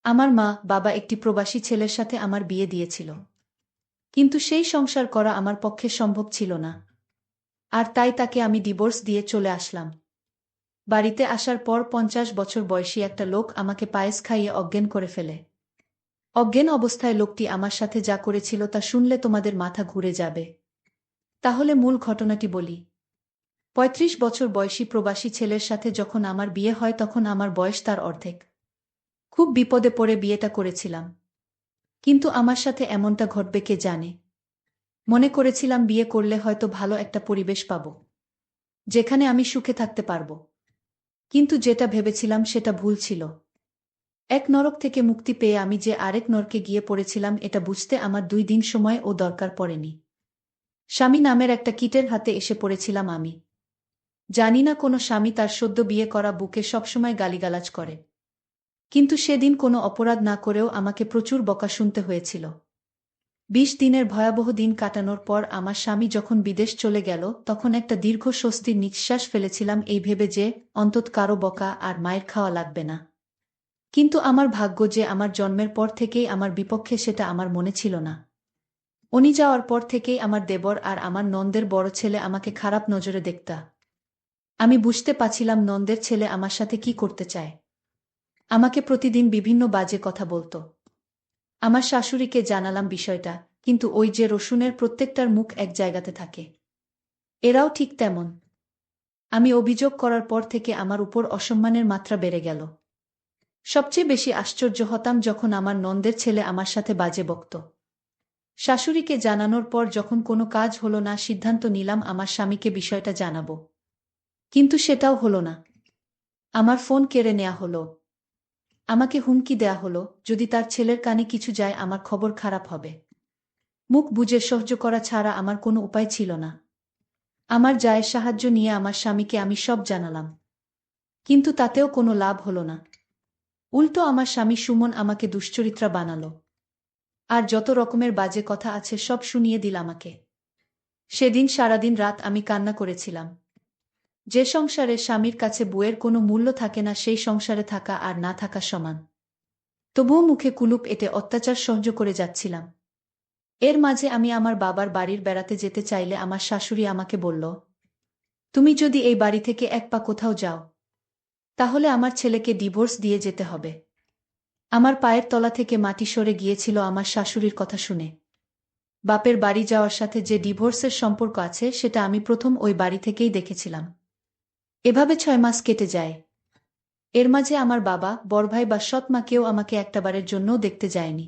আমার মা বাবা একটি প্রবাসী ছেলের সাথে আমার বিয়ে দিয়েছিল, কিন্তু সেই সংসার করা আমার পক্ষে সম্ভব ছিল না। আর তাই তাকে আমি ডিভোর্স দিয়ে চলে আসলাম। বাড়িতে আসার পর 50 বছর বয়সী একটা লোক আমাকে পায়েস খাইয়ে অজ্ঞান করে ফেলে। অজ্ঞান অবস্থায় লোকটি আমার সাথে যা করেছিল তা শুনলে তোমাদের মাথা ঘুরে যাবে। তাহলে মূল ঘটনাটি বলি। 35 বছর বয়সী প্রবাসী ছেলের সাথে যখন আমার বিয়ে হয় তখন আমার বয়স তার অর্ধেক। খুব বিপদে পড়ে বিয়েটা করেছিলাম, কিন্তু আমার সাথে এমনটা ঘটবে কে জানে। মনে করেছিলাম বিয়ে করলে হয়তো ভালো একটা পরিবেশ পাব, যেখানে আমি সুখে থাকতে পারব। কিন্তু যেটা ভেবেছিলাম সেটা ভুল ছিল। এক নরক থেকে মুক্তি পেয়ে আমি যে আরেক নরকে গিয়ে পড়েছিলাম এটা বুঝতে আমার 2 দিন সময় ও দরকার পড়েনি। স্বামী নামের একটা কীটের হাতে এসে পড়েছিলাম আমি। জানি না কোনো স্বামী তার সদ্য বিয়ে করা বুকে সবসময় গালিগালাজ করে, কিন্তু সেদিন কোনো অপরাধ না করেও আমাকে প্রচুর বকা শুনতে হয়েছিল। 20 দিনের ভয়াবহ দিন কাটানোর পর আমার স্বামী যখন বিদেশ চলে গেল তখন একটা দীর্ঘ স্বস্তির নিঃশ্বাস ফেলেছিলাম এই ভেবে যে অন্তত কারো বকা আর মায়ের খাওয়া লাগবে না। কিন্তু আমার ভাগ্য যে আমার জন্মের পর থেকেই আমার বিপক্ষে সেটা আমার মনে ছিল না। উনি যাওয়ার পর থেকেই আমার দেবর আর আমার নন্দের বড় ছেলে আমাকে খারাপ নজরে দেখতা। আমি বুঝতে পারছিলাম নন্দের ছেলে আমার সাথে কি করতে চায়। আমাকে প্রতিদিন বিভিন্ন বাজে কথা বলতো। আমার শাশুড়িকে জানালাম বিষয়টা, কিন্তু ওই যে রসুনের প্রত্যেকটার মুখ এক জায়গাতে থাকে, এরাও ঠিক তেমন। আমি অভিযোগ করার পর থেকে আমার উপর অসম্মানের মাত্রা বেড়ে গেল। সবচেয়ে বেশি আশ্চর্য হতাম যখন আমার নন্দের ছেলে আমার সাথে বাজে বকত। শাশুড়িকে জানানোর পর যখন কোনো কাজ হলো না সিদ্ধান্ত নিলাম আমার স্বামীকে বিষয়টা জানাবো। কিন্তু সেটাও হলো না। আমার ফোন কেড়ে নেওয়া হলো। আমাকে হুমকি দেয়া হলো, যদি তার ছেলের কানে কিছু যায় আমার খবর খারাপ হবে। মুখ বুজে সহ্য করা ছাড়া আমার কোনো উপায় ছিল না। আমার জায়ের সাহায্য নিয়ে আমার স্বামীকে আমি সব জানালাম, কিন্তু তাতেও কোনো লাভ হলো না। উল্টো আমার স্বামী সুমন আমাকে দুশ্চরিত্রা বানালো, আর যত রকমের বাজে কথা আছে সব শুনিয়ে দিল আমাকে। সেদিন সারাদিন রাত আমি কান্না করেছিলাম। যে সংসারে স্বামীর কাছে বউয়ের কোনো মূল্য থাকে না সেই সংসারে থাকা আর না থাকা সমান। তবুও মুখে কুলুপ এঁটে অত্যাচার সহ্য করে যাচ্ছিলাম। এর মাঝে আমি আমার বাবার বাড়ির বেড়াতে যেতে চাইলে আমার শাশুড়ি আমাকে বলল, তুমি যদি এই বাড়ি থেকে এক পা কোথাও যাও তাহলে আমার ছেলেকে ডিভোর্স দিয়ে যেতে হবে। আমার পায়ের তলা থেকে মাটি সরে গিয়েছিল আমার শাশুড়ির কথা শুনে। বাপের বাড়ি যাওয়ার সাথে যে ডিভোর্সের সম্পর্ক আছে সেটা আমি প্রথম ওই বাড়ি থেকেই দেখেছিলাম। এভাবে 6 মাস কেটে যায়। এর মাঝে আমার বাবা, বড়ভাই বা সৎ মা কেউ আমাকে একটাবারের জন্যও দেখতে যায়নি।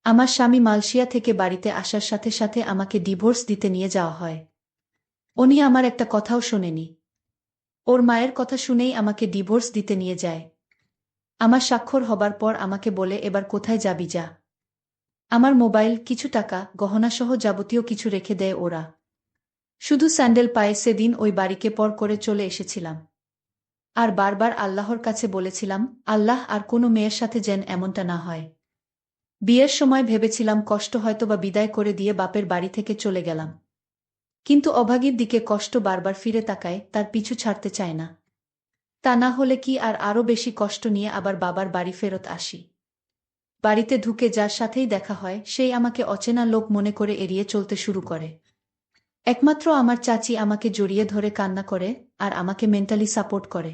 আমার স্বামী মালয়েশিয়া থেকে বাড়িতে আসার সাথে সাথে আমাকে ডিভোর্স দিতে নিয়ে যাওয়া হয়। উনি আমার একটা কথাও শোনেনি। ওর মায়ের কথা শুনেই আমাকে ডিভোর্স দিতে নিয়ে যায়। আমার স্বাক্ষর হবার পর আমাকে বলে, এবার কোথায় যাবি যা। আমার মোবাইল, কিছু টাকা, গহনাসহ যাবতীয় কিছু রেখে দেয় ওরা। শুধু স্যান্ডেল পায়ে সেদিন ওই বাড়িকে পর করে চলে এসেছিলাম। আর বারবার আল্লাহর কাছে বলেছিলাম, আল্লাহ আর কোনো মেয়ের সাথে যেন এমনটা না হয়। বিয়ের সময় ভেবেছিলাম কষ্ট হয়তোবা বিদায় করে দিয়ে বাপের বাড়ি থেকে চলে গেলাম, কিন্তু অভাগীর দিকে কষ্ট বারবার ফিরে তাকায়, তার পিছু ছাড়তে চায় না। তা না হলে কি আর আরও বেশি কষ্ট নিয়ে আবার বাবার বাড়ি ফেরত আসি। বাড়িতে ঢুকে যার সাথেই দেখা হয় সেই আমাকে অচেনা লোক মনে করে এড়িয়ে চলতে শুরু করে। একমাত্র আমার চাচি আমাকে জড়িয়ে ধরে কান্না করে আর আমাকে মেন্টালি সাপোর্ট করে।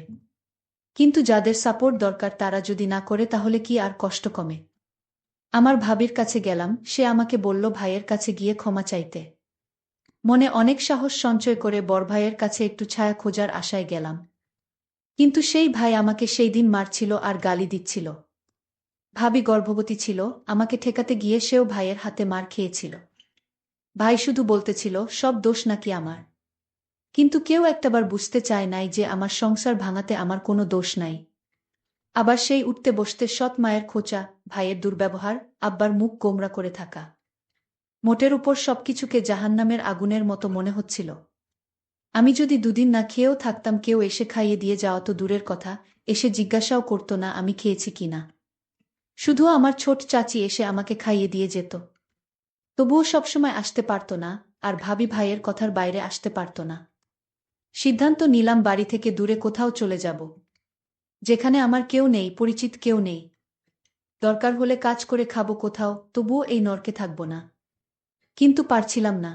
কিন্তু যাদের সাপোর্ট দরকার তারা যদি না করে তাহলে কি আর কষ্ট কমে? আমার ভাবির কাছে গেলাম, সে আমাকে বলল ভাইয়ের কাছে গিয়ে ক্ষমা চাইতে। মনে অনেক সাহস সঞ্চয় করে বড় ভাইয়ের কাছে একটু ছায়া খোঁজার আশায় গেলাম। কিন্তু সেই ভাই আমাকে সেই দিন মারছিল আর গালি দিচ্ছিল। ভাবি গর্ভবতী ছিল, আমাকে ঠেকাতে গিয়ে সেও ভাইয়ের হাতে মার খেয়েছিল। ভাই শুধু বলতেছিল সব দোষ নাকি আমার। কিন্তু কেউ একটাবার বুঝতে চায় নাই যে আমার সংসার ভাঙাতে আমার কোনো দোষ নাই। আবার সেই উঠতে বসতে সৎ মায়ের খোঁচা, ভাইয়ের দুর্ব্যবহার, আব্বার মুখ গোমরা করে থাকা। মোটের উপর সবকিছুকে জাহান্নামের আগুনের মতো মনে হচ্ছিল। আমি যদি 2 দিন না খেয়েও থাকতাম কেউ এসে খাইয়ে দিয়ে যাওয়া তো দূরের কথা, এসে জিজ্ঞাসাও করত না আমি খেয়েছি কিনা। শুধু আমার ছোট চাচি এসে আমাকে খাইয়ে দিয়ে যেত। তবুও সবসময় আসতে পারত না, আর ভাবি ভাইয়ের কথার বাইরে আসতে পারত না। সিদ্ধান্ত নিলাম বাড়ি থেকে দূরে কোথাও চলে যাব, যেখানে আমার কেউ নেই, পরিচিত কেউ নেই। দরকার হলে কাজ করে খাবো কোথাও, তবুও এই নরকে থাকব না। কিন্তু পারছিলাম না।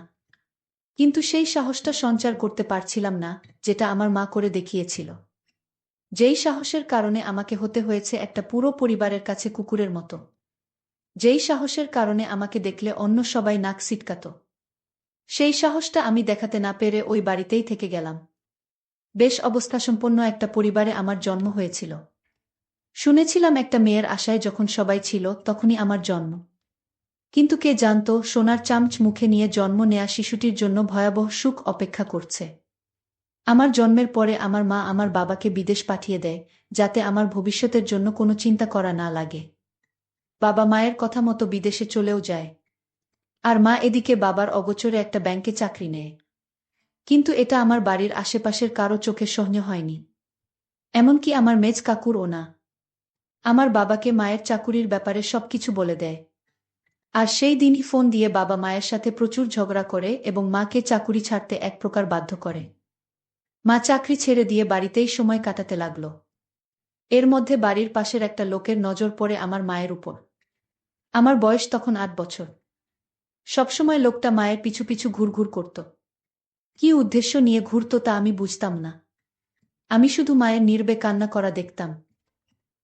কিন্তু সেই সাহসটা সঞ্চার করতে পারছিলাম না, যেটা আমার মা করে দেখিয়েছিল। যেই সাহসের কারণে আমাকে হতে হয়েছে একটা পুরো পরিবারের কাছে কুকুরের মতো। যেই সাহসের কারণে আমাকে দেখলে অন্য সবাই নাক সিটকাত। সেই সাহসটা আমি দেখাতে না পেরে ওই বাড়িতেই থেকে গেলাম। বেশ অবস্থাসম্পন্ন একটা পরিবারে আমার জন্ম হয়েছিল। শুনেছিলাম একটা মেয়ের আশায় যখন সবাই ছিল তখনই আমার জন্ম। কিন্তু কে জানত সোনার চামচ মুখে নিয়ে জন্ম নেয়া শিশুটির জন্য ভয়াবহ সুখ অপেক্ষা করছে। আমার জন্মের পরে আমার মা আমার বাবাকে বিদেশ পাঠিয়ে দেয়, যাতে আমার ভবিষ্যতের জন্য কোনো চিন্তা করা না লাগে। বাবা মায়ের কথা মতো বিদেশে চলেও যায়। আর মা এদিকে বাবার অগোচরে একটা ব্যাংকে চাকরি নেয়। কিন্তু এটা আমার বাড়ির আশেপাশের কারো চোখে সহ্য হয়নি। এমনকি আমার মেজ কাকুরও না। আমার বাবাকে মায়ের চাকুরির ব্যাপারে সবকিছু বলে দেয়। আর সেই দিনই ফোন দিয়ে বাবা মায়ের সাথে প্রচুর ঝগড়া করে এবং মাকে চাকুরি ছাড়তে এক প্রকার বাধ্য করে। মা চাকরি ছেড়ে দিয়ে বাড়িতেই সময় কাটাতে লাগল। এর মধ্যে বাড়ির পাশের একটা লোকের নজর পড়ে আমার মায়ের উপর। আমার বয়স তখন ৮ বছর। সবসময় লোকটা মায়ের পিছু পিছু ঘুরঘুর করত। কী উদ্দেশ্য নিয়ে ঘুরত তা আমি বুঝতাম না। আমি শুধু মায়ের নীরবে কান্না করা দেখতাম।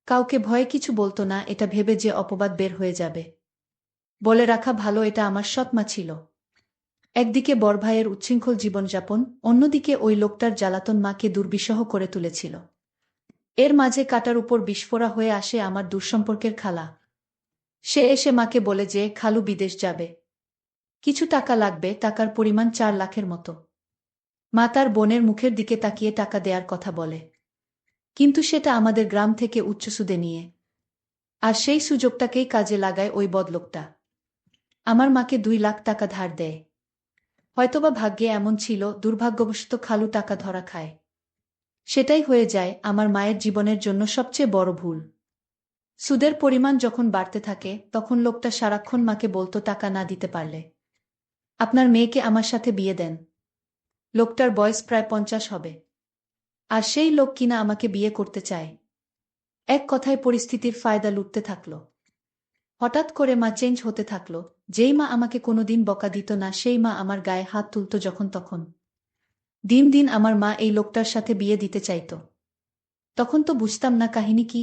কাউকে ভয়ে কিছু বলতো না, এটা ভেবে যে অপবাদ বের হয়ে যাবে। বলে রাখা ভালো, এটা আমার সৎ মা ছিল। একদিকে বড় ভাইয়ের উচ্ছৃঙ্খল জীবনযাপন, অন্যদিকে ওই লোকটার জ্বালাতন মাকে দুর্বিষহ করে তুলেছিল। এর মাঝে কাটার উপর বিস্ফোরা হয়ে আসে আমার দূরসম্পর্কের খালা। সে এসে মাকে বলে যে খালু বিদেশ যাবে। কিছু টাকা লাগবে, টাকার পরিমাণ ৪ লাখের মতো। মা তার বোনের মুখের দিকে তাকিয়ে টাকা দেয়ার কথা বলে। কিন্তু সেটা আমাদের গ্রাম থেকে উচ্চ সুদে নিয়ে। আর সেই সুযোগটাকেই কাজে লাগায় ওই বদলোকটা। আমার মাকে ২ লাখ টাকা ধার দেয়। হয়তোবা ভাগ্যে এমন ছিল, দুর্ভাগ্যবশত খালু টাকা ধরা খায়। সেটাই হয়ে যায় আমার মায়ের জীবনের জন্য সবচেয়ে বড় ভুল। সুদের পরিমাণ যখন বাড়তে থাকে তখন লোকটা সারাক্ষণ মাকে বলতো টাকা না দিতে পারলে আপনার মেয়েকে আমার সাথে বিয়ে দেন। লোকটার বয়স প্রায় ৫০ হবে। আর সেই লোক কিনা আমাকে বিয়ে করতে চায়। এক কথায় পরিস্থিতির ফায়দা লুটতে থাকল। হঠাৎ করে মা চেঞ্জ হতে থাকল। যেই মা আমাকে কোনোদিন বকা দিত না, সেই মা আমার গায়ে হাত তুলত যখন তখন। দিন দিন আমার মা এই লোকটার সাথে বিয়ে দিতে চাইত। তখন তো বুঝতাম না কাহিনী কি,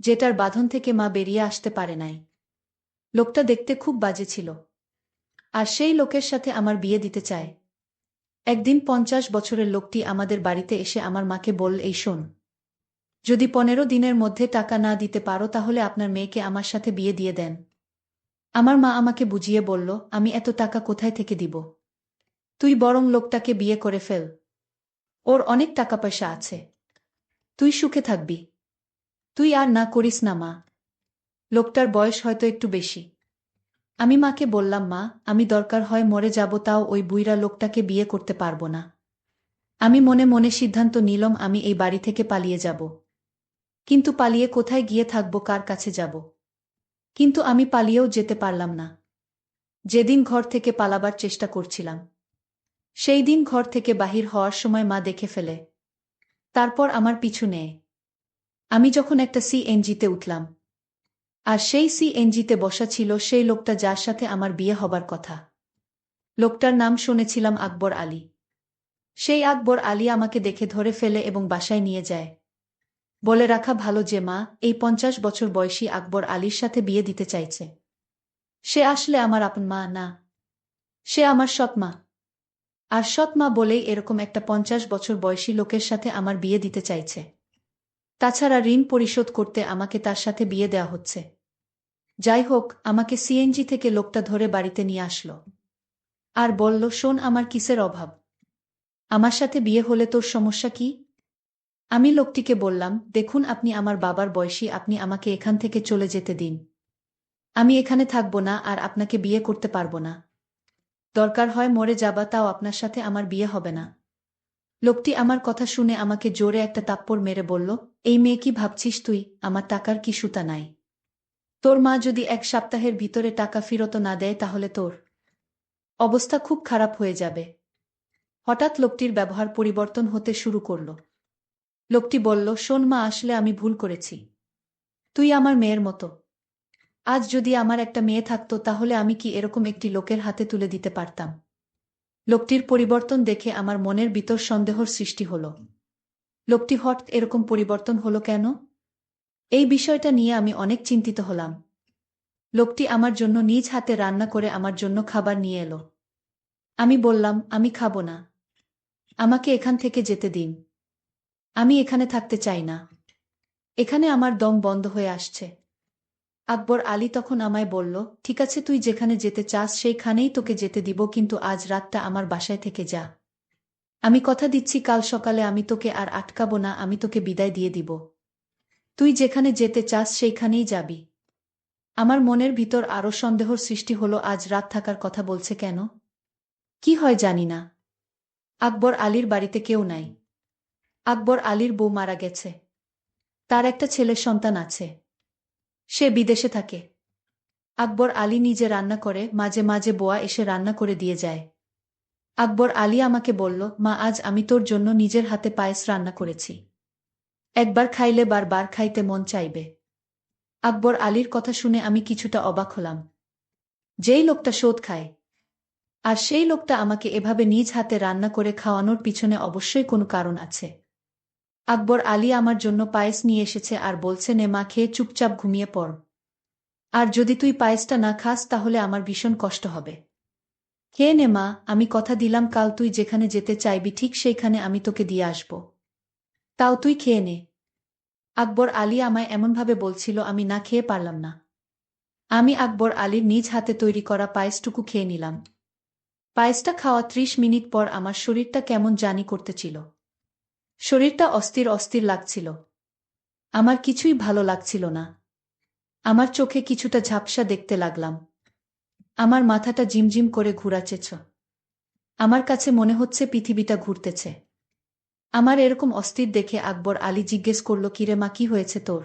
যেটার বাঁধন থেকে মা বেরিয়ে আসতে পারে নাই। লোকটা দেখতে খুব বাজে ছিল। আর সেই লোকের সাথে আমার বিয়ে দিতে চায়। একদিন ৫০ বছরের লোকটি আমাদের বাড়িতে এসে আমার মাকে বলল, এই শোন, যদি ১৫ দিনের মধ্যে টাকা না দিতে পারো তাহলে আপনার মেয়েকে আমার সাথে বিয়ে দিয়ে দেন। আমার মা আমাকে বুঝিয়ে বলল, আমি এত টাকা কোথায় থেকে দিব? তুই বরং লোকটাকে বিয়ে করে ফেল। ওর অনেক টাকা পয়সা আছে। তুই সুখে থাকবি। তুই আর না করিস না মা। লোকটার বয়স হয়তো একটু বেশি। আমি মাকে বললাম, মা, আমি দরকার হয় মরে যাব, তাও ওই বুইড়া লোকটাকে বিয়ে করতে পারব না। আমি মনে মনে সিদ্ধান্ত নিলাম আমি এই বাড়ি থেকে পালিয়ে যাব। কিন্তু পালিয়ে কোথায় গিয়ে থাকব, কার কাছে যাব? কিন্তু আমি পালিয়েও যেতে পারলাম না। যেদিন ঘর থেকে পালাবার চেষ্টা করছিলাম, সেই দিন ঘর থেকে বাহির হওয়ার সময় মা দেখে ফেলে। তারপর আমার পিছু নেয়। আমি যখন একটা সিএনজিতে উঠলাম, আর সেই সিএনজিতে বসা ছিল সেই লোকটা যার সাথে আমার বিয়ে হবার কথা। লোকটার নাম শুনেছিলাম আকবর আলী। সেই আকবর আলী আমাকে দেখে ধরে ফেলে এবং বাসায় নিয়ে যায়। বলে রাখা ভালো যে মা এই ৫০ বছর বয়সী আকবর আলীর সাথে বিয়ে দিতে চাইছে। সে আসলে আমার আপন মা না, সে আমার সৎ মা। আর সৎ মা বলেই এরকম একটা ৫০ বছর বয়সী লোকের সাথে আমার বিয়ে দিতে চাইছে। তাছাড়া ঋণ পরিশোধ করতে আমাকে তার সাথে বিয়ে দেওয়া হচ্ছে। যাই হোক, আমাকে সিএনজি থেকে লোকটা ধরে বাড়িতে নিয়ে আসলো। আর বলল, শোন, আমার কিসের অভাব? আমার সাথে বিয়ে হলে তোর সমস্যা কি? আমি লোকটিকে বললাম, দেখুন, আপনি আমার বাবার বয়সী, আপনি আমাকে এখান থেকে চলে যেতে দিন। আমি এখানে থাকব না আর আপনাকে বিয়ে করতে পারব না। দরকার হয় মরে যাবা, তাও আপনার সাথে আমার বিয়ে হবে না। লোকটি আমার কথা শুনে আমাকে জোরে একটা থাপ্পড় মেরে বলল, এই মেয়ে, কি ভাবছিস তুই? আমার টাকার কি সুতা নাই? তোর মা যদি ১ সপ্তাহের ভিতরে টাকা ফেরত না দেয় তাহলে তোর অবস্থা খুব খারাপ হয়ে যাবে। হঠাৎ লোকটির ব্যবহার পরিবর্তন হতে শুরু করল। লোকটি বলল, শোন মা, আসলে আমি ভুল করেছি। তুই আমার মেয়ের মতো। আজ যদি আমার একটা মেয়ে থাকতো তাহলে আমি কি এরকম একটি লোকের হাতে তুলে দিতে পারতাম? লোকটির পরিবর্তন দেখে আমার মনের ভিতর সন্দেহর সৃষ্টি হল। লোকটি হঠাৎ এরকম পরিবর্তন হলো কেন? এই বিষয়টা নিয়ে আমি অনেক চিন্তিত হলাম। লোকটি আমার জন্য নিজ হাতে রান্না করে আমার জন্য খাবার নিয়ে এলো। আমি বললাম, আমি খাবো না। আমাকে এখান থেকে যেতে দিন। আমি এখানে থাকতে চাই না। এখানে আমার দম বন্ধ হয়ে আসছে। আকবর আলী তখন আমায় বলল, ঠিক আছে, তুই যেখানে যেতে চাস সেইখানেই তোকে যেতে দিব, কিন্তু আজ রাতটা আমার বাসায় থেকে যা। আমি কথা দিচ্ছি কাল সকালে আমি তোকে আর আটকাবো না, আমি তোকে বিদায় দিয়ে দিব। তুই যেখানে যেতে চাস সেইখানেই যাবি। আমার মনের ভিতর আরও সন্দেহর সৃষ্টি হলো, আজ রাত থাকার কথা বলছে কেন? কি হয় জানি না। আকবর আলীর বাড়িতে কেউ নাই। আকবর আলীর বউ মারা গেছে। তার একটা ছেলে সন্তান আছে। সে বিদেশে থাকে। আকবর আলী নিজে রান্না করে, মাঝে মাঝে বোয়া এসে রান্না করে দিয়ে যায়। আকবর আলী আমাকে বলল, মা, আজ আমি তোর জন্য নিজের হাতে পায়েস রান্না করেছি। একবার খাইলে বারবার খাইতে মন চাইবে। আকবর আলীর কথা শুনে আমি কিছুটা অবাক হলাম। যেই লোকটা সুদ খায়, আর সেই লোকটা আমাকে এভাবে নিজ হাতে রান্না করে খাওয়ানোর পিছনে অবশ্যই কোনো কারণ আছে। আকবর আলী আমার জন্য পায়েস নিয়ে এসেছে আর বলছে, নে মা, খেয়ে চুপচাপ ঘুমিয়ে পড়। আর যদি তুই পায়েসটা না খাস তাহলে আমার ভীষণ কষ্ট হবে। খেয়ে নে মা, আমি কথা দিলাম কাল তুই যেখানে যেতে চাইবি ঠিক সেইখানে আমি তোকে দিয়ে আসব। তাও তুই খেয়ে নে। আকবর আলী আমায় এমনভাবে বলছিল, আমি না খেয়ে পারলাম না। আমি আকবর আলীর নিজ হাতে তৈরি করা পায়েসটুকু খেয়ে নিলাম। পায়েসটা খাওয়া ৩০ মিনিট পর আমার শরীরটা কেমন জানি করতেছিল। শরীরটা অস্থির অস্থির লাগছিল। আমার কিছুই ভালো লাগছিল না। আমার চোখে কিছুটা ঝাপসা দেখতে লাগলাম। আমার মাথাটা ঝিমঝিম করে ঘুরাচ্ছেছ। আমার কাছে মনে হচ্ছে পৃথিবীটা ঘুরতেছে। আমার এরকম অস্থির দেখে আকবর আলী জিজ্ঞেস করল, কিরে মা, কি হয়েছে তোর?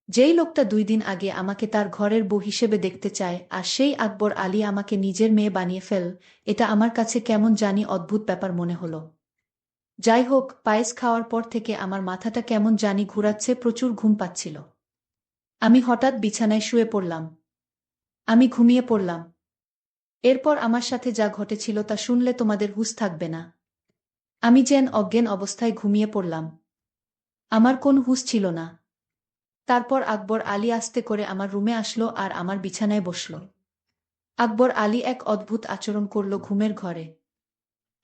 যেই লোকটা ২ দিন আগে আমাকে তার ঘরের বউ হিসেবে দেখতে চায়, আর সেই আকবর আলী আমাকে নিজের মেয়ে বানিয়ে ফেল, এটা আমার কাছে কেমন জানি অদ্ভুত ব্যাপার মনে হলো। যাই হোক, পায়েস খাওয়ার পর থেকে আমার মাথাটা কেমন জানি ঘুরাচ্ছে, প্রচুর ঘুম পাচ্ছিল। আমি হঠাৎ বিছানায় শুয়ে পড়লাম। আমি ঘুমিয়ে পড়লাম। এরপর আমার সাথে যা ঘটেছিল তা শুনলে তোমাদের হুঁশ থাকবে না। আমি যেন অজ্ঞান অবস্থায় ঘুমিয়ে পড়লাম। আমার কোন হুঁশ ছিল না। তারপর আকবর আলী আস্তে করে আমার রুমে আসলো আর আমার বিছানায় বসল। আকবর আলী এক অদ্ভুত আচরণ করল ঘুমের ঘরে।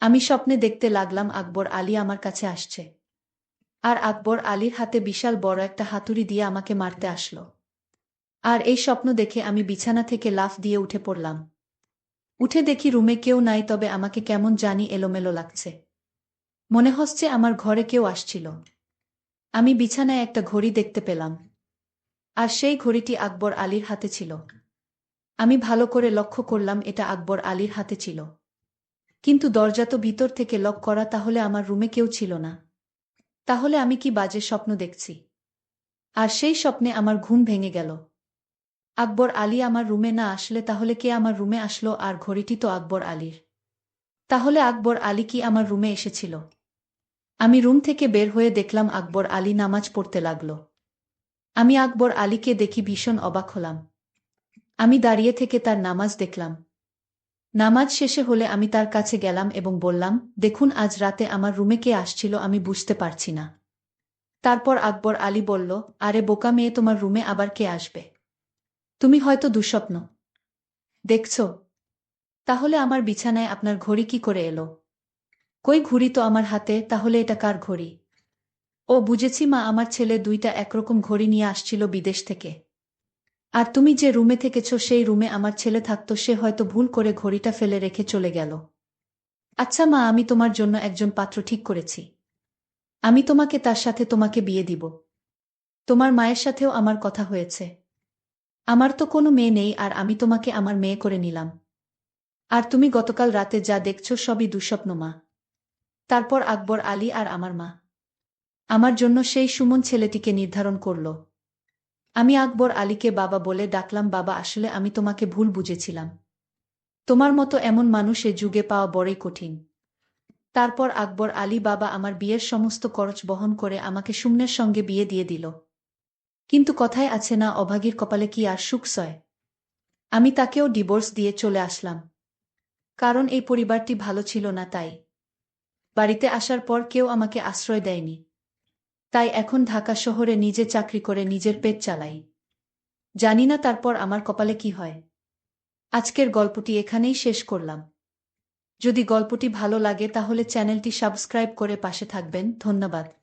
আমি স্বপ্নে দেখতে লাগলাম আকবর আলী আমার কাছে আসছে। আর আকবর আলীর হাতে বিশাল বড় একটা হাতুড়ি দিয়ে আমাকে মারতে আসলো। আর এই স্বপ্ন দেখে আমি বিছানা থেকে লাফ দিয়ে উঠে পড়লাম। উঠে দেখি রুমে কেউ নাই, তবে আমাকে কেমন জানি এলোমেলো লাগছে। মনে হচ্ছে আমার ঘরে কেউ আসছিল। আমি বিছানায় একটা ঘড়ি দেখতে পেলাম। আর সেই ঘড়িটি আকবর আলীর হাতে ছিল। আমি ভালো করে লক্ষ্য করলাম এটা আকবর আলীর হাতে ছিল। কিন্তু দরজা তো ভিতর থেকে লক করা, তাহলে আমার রুমে কেউ ছিল না। তাহলে আমি কি বাজে স্বপ্ন দেখছি? আর সেই স্বপ্নে আমার ঘুম ভেঙে গেল। আকবর আলী আমার রুমে না আসলে তাহলে কে আমার রুমে আসলো? আর ঘড়িটি তো আকবর আলীর। তাহলে আকবর আলী কি আমার রুমে এসেছিল? আমি রুম থেকে বের হয়ে দেখলাম আকবর আলী নামাজ পড়তে লাগল। আমি আকবর আলীকে দেখি ভীষণ অবাক হলাম। আমি দাঁড়িয়ে থেকে তার নামাজ দেখলাম। নামাজ শেষে হলে আমি তার কাছে গেলাম এবং বললাম, দেখুন, আজ রাতে আমার রুমে কে আসছিল আমি বুঝতে পারছি না। তারপর আকবর আলী বলল, আরে বোকা মেয়ে, তোমার রুমে আবার কে আসবে? তুমি হয়তো দুঃস্বপ্ন দেখছ। তাহলে আমার বিছানায় আপনার ঘড়ি কি করে এলো? কই, ঘড়ি তো আমার হাতে, তাহলে এটা কার ঘড়ি? ও বুঝেছি মা, আমার ছেলে ২টা একরকম ঘড়ি নিয়ে আসছিল বিদেশ থেকে। আর তুমি যে রুমে থেকেছ সেই রুমে আমার ছেলে থাকতো, সে হয়তো ভুল করে ঘড়িটা ফেলে রেখে চলে গেল। আচ্ছা মা, আমি তোমার জন্য একজন পাত্র ঠিক করেছি। আমি তোমাকে তার সাথে তোমাকে বিয়ে দিব। তোমার মায়ের সাথেও আমার কথা হয়েছে। আমার তো কোনো মেয়ে নেই, আর আমি তোমাকে আমার মেয়ে করে নিলাম। আর তুমি গতকাল রাতে যা দেখছো সবই দুঃস্বপ্ন মা। তারপর আকবর আলী আর আমার মা আমার জন্য সেই সুমন ছেলেটিকে নির্ধারণ করল। আমি আকবর আলীকে বাবা বলে ডাকলাম। বাবা, আসলে আমি তোমাকে ভুল বুঝেছিলাম। তোমার মতো এমন মানুষ এ যুগে পাওয়া বড়ই কঠিন। তারপর আকবর আলী বাবা আমার বিয়ের সমস্ত খরচ বহন করে আমাকে সুমনের সঙ্গে বিয়ে দিয়ে দিল। কিন্তু কথায় আছে না, অভাগীর কপালে কি আর সুখ সয়। আমি তাকেও ডিভোর্স দিয়ে চলে আসলাম। কারণ এই পরিবারটি ভালো ছিল না তাই। বাড়িতে আসার পর কেউ আমাকে আশ্রয় দেয়নি। তাই এখন ঢাকা শহরে নিজে চাকরি করে নিজের পেট চালাই। জানি না তারপর আমার কপালে কি হয়। আজকের গল্পটি এখানেই শেষ করলাম। যদি গল্পটি ভালো লাগে তাহলে চ্যানেলটি সাবস্ক্রাইব করে পাশে থাকবেন। ধন্যবাদ।